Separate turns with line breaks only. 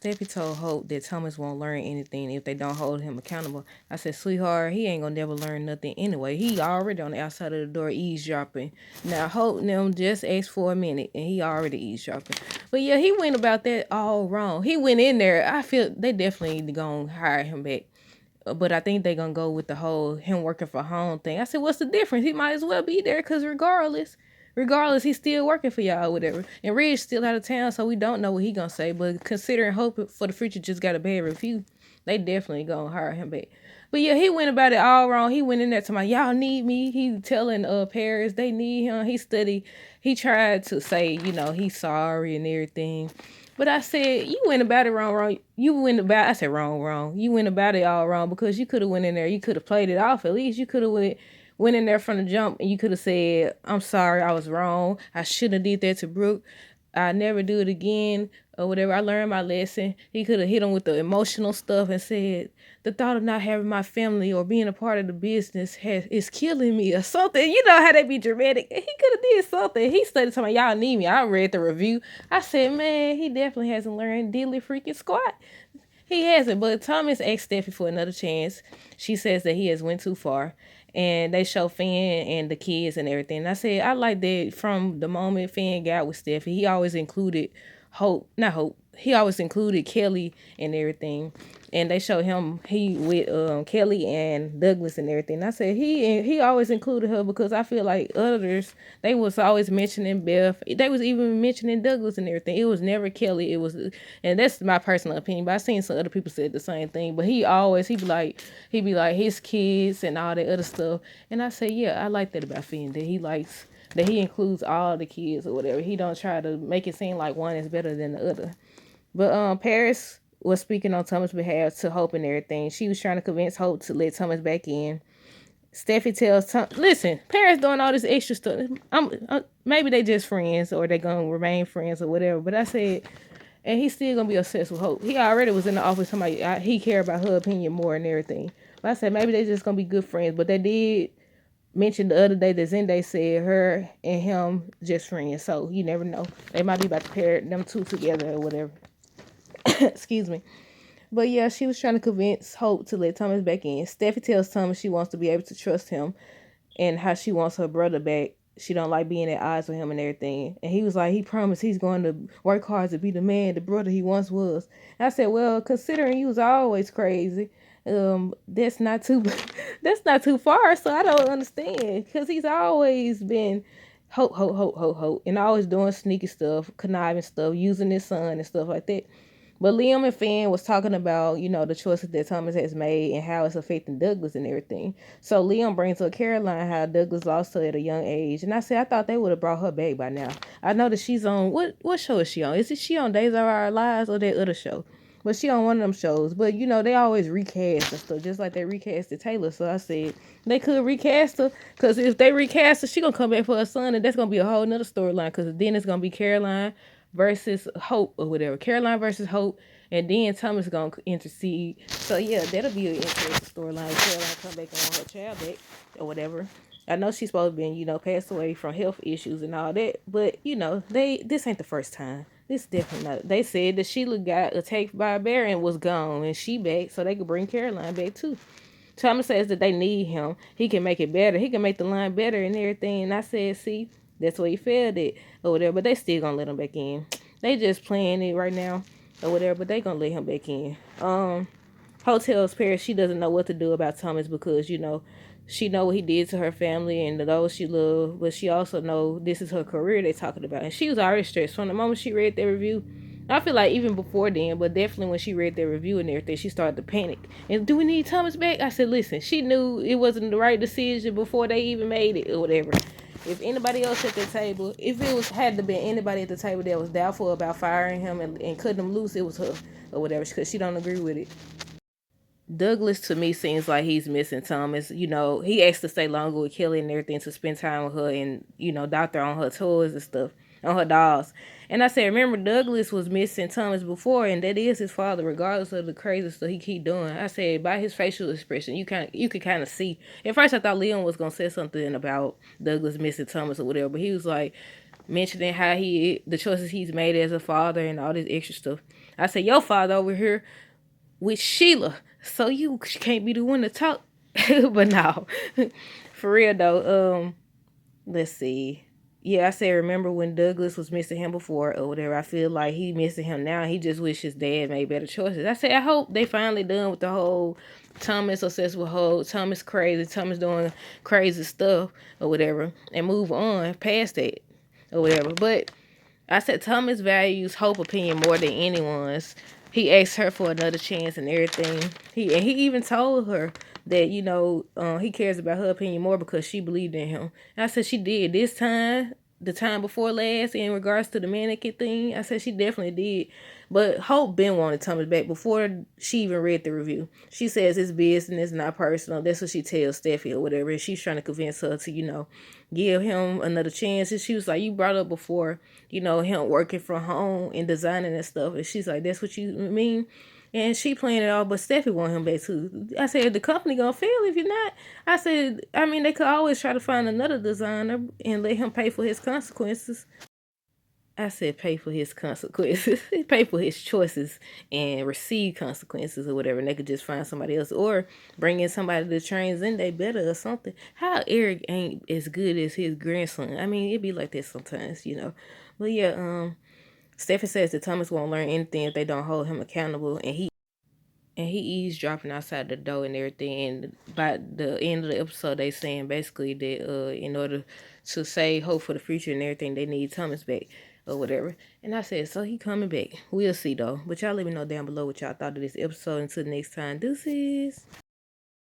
Steffi told Hope that Thomas won't learn anything if they don't hold him accountable. I said, sweetheart, he ain't gonna never learn nothing anyway. He already on the outside of the door eavesdropping. Now Hope and them just asked for a minute and he already eavesdropping. But yeah, he went about that all wrong. He went in there. I feel they definitely gonna hire him back. But I think they gonna go with the whole him working for home thing. I said, what's the difference? He might as well be there because regardless, he's still working for y'all or whatever. And Red's still out of town, so we don't know what he gonna say. But considering Hope for the Future just got a bad review, they definitely gonna hire him back. But yeah, he went about it all wrong. He went in there to my y'all need me. He telling Paris they need him. He studied. He tried to say, he's sorry and everything. But I said, you went about it wrong. I said wrong. You went about it all wrong because you could have went in there. You could have played it off. At least you could have went in there from the jump and you could have said, I'm sorry, I was wrong. I shouldn't have did that to Brooke. I never do it again or whatever. I learned my lesson. He could have hit him with the emotional stuff and said, the thought of not having my family or being a part of the business is killing me or something. You know how they be dramatic. He could have did something. He started telling me, y'all need me. I read the review. I said, man, he definitely hasn't learned diddly freaking squat. He hasn't, but Thomas asked Steffi for another chance. She says that he has went too far. And they show Finn and the kids and everything. And I said, I like that from the moment Finn got with Steffi, he always included he always included Kelly and everything. And they show him he with Kelly and Douglas and everything. And I said he always included her because I feel like others they was always mentioning Beth. They was even mentioning Douglas and everything. It was never Kelly. It was, and that's my personal opinion. But I seen some other people said the same thing. But he be like his kids and all that other stuff. And I say yeah, I like that about Finn that he includes all the kids or whatever. He don't try to make it seem like one is better than the other. But Paris was speaking on Thomas' behalf to Hope and everything. She was trying to convince Hope to let Thomas back in. Steffi tells Tom, listen, Paris doing all this extra stuff. Maybe they just friends or they gonna remain friends or whatever. But I said, and he's still gonna be obsessed with Hope. He already was in the office. He cared about her opinion more and everything. But I said maybe they just gonna be good friends. But they did mention the other day that Zende said her and him just friends. So you never know. They might be about to pair them two together or whatever. Excuse me. But yeah, she was trying to convince Hope to let Thomas back in. Steffi tells Thomas she wants to be able to trust him and how she wants her brother back. She don't like being at odds with him and everything. And he was like, he promised he's going to work hard to be the man, the brother he once was. And I said, well, considering you was always crazy, that's not too that's not too far. So I don't understand because he's always been hope, and always doing sneaky stuff, conniving stuff, using his son and stuff like that. But Liam and Finn was talking about, the choices that Thomas has made and how it's affecting Douglas and everything. So Liam brings up Caroline, how Douglas lost her at a young age. And I said, I thought they would have brought her back by now. I know that she's on, what show is she on? Is it she on Days of Our Lives or that other show? But she on one of them shows. But, they always recast and stuff, just like they recasted Taylor. So I said, they could recast her. Because if they recast her, she going to come back for her son. And that's going to be a whole nother storyline. Because then it's going to be Caroline versus Hope or whatever. Caroline versus Hope, and then Thomas gonna intercede. So yeah, that'll be an interesting storyline. Caroline come back and want her child back or whatever. I know she's supposed to be, passed away from health issues and all that, but this ain't the first time. This definitely not. They said that Sheila got attacked by a bear and was gone, and she back, so they could bring Caroline back too. Thomas says that they need him. He can make it better. He can make the line better and everything. And I said, see, that's what he failed it or whatever. But they still gonna let him back in. They just playing it right now or whatever. But they gonna let him back in. Hotels Paris, she doesn't know what to do about Thomas because she know what he did to her family and those she loved. But she also know this is her career they talking about. And she was already stressed from the moment she read their review. I feel like even before then, but definitely when she read their review and everything, she started to panic. And do we need Thomas back? I said, listen, she knew it wasn't the right decision before they even made it or whatever. If anybody else at the table, if it had to be anybody at the table that was doubtful about firing him and cutting him loose, it was her or whatever, because she don't agree with it. Douglas to me seems like he's missing Thomas. He asked to stay longer with Kelly and everything to spend time with her and, doctor on her toys and stuff, on her dolls. And I said, remember, Douglas was missing Thomas before, and that is his father, regardless of the crazy stuff he keep doing. I said, by his facial expression, you could kind of see. At first, I thought Leon was gonna say something about Douglas missing Thomas or whatever, but he was like, mentioning how the choices he's made as a father and all this extra stuff. I said, your father over here with Sheila, so you can't be the one to talk. But no, for real though. Let's see. Yeah, I said remember when Douglas was missing him before or whatever. I feel like he missing him now. He just wish his dad made better choices. I said I hope they finally done with the whole Thomas obsessed with whole Thomas crazy, Thomas doing crazy stuff or whatever, and move on past that or whatever. But I said Thomas values Hope opinion more than anyone's. He asked her for another chance and everything. He even told her that he cares about her opinion more because she believed in him. And I said she did this time, the time before last, in regards to the mannequin thing. I said she definitely did. But Hope been wanting Thomas back before she even read the review. She says it's business, not personal. That's what she tells Steffi or whatever. And she's trying to convince her to, give him another chance. And she was like, you brought up before, him working from home and designing and stuff. And she's like, that's what you mean? And she playing it all, but Steffi want him back too. I said, the company gonna fail if you're not. I said, I mean, they could always try to find another designer and let him pay for his consequences. I said pay for his consequences, pay for his choices and receive consequences or whatever. And they could just find somebody else or bring in somebody that trains in they better or something. How Eric ain't as good as his grandson. I mean, it be like that sometimes, But yeah, Steffi says that Thomas won't learn anything if they don't hold him accountable, and he eavesdropping outside the door and everything. And by the end of the episode, they saying basically that in order to save Hope for the future and everything, they need Thomas back or whatever. And I said, so he coming back. We'll see though. But y'all let me know down below what y'all thought of this episode. Until next time, deuces.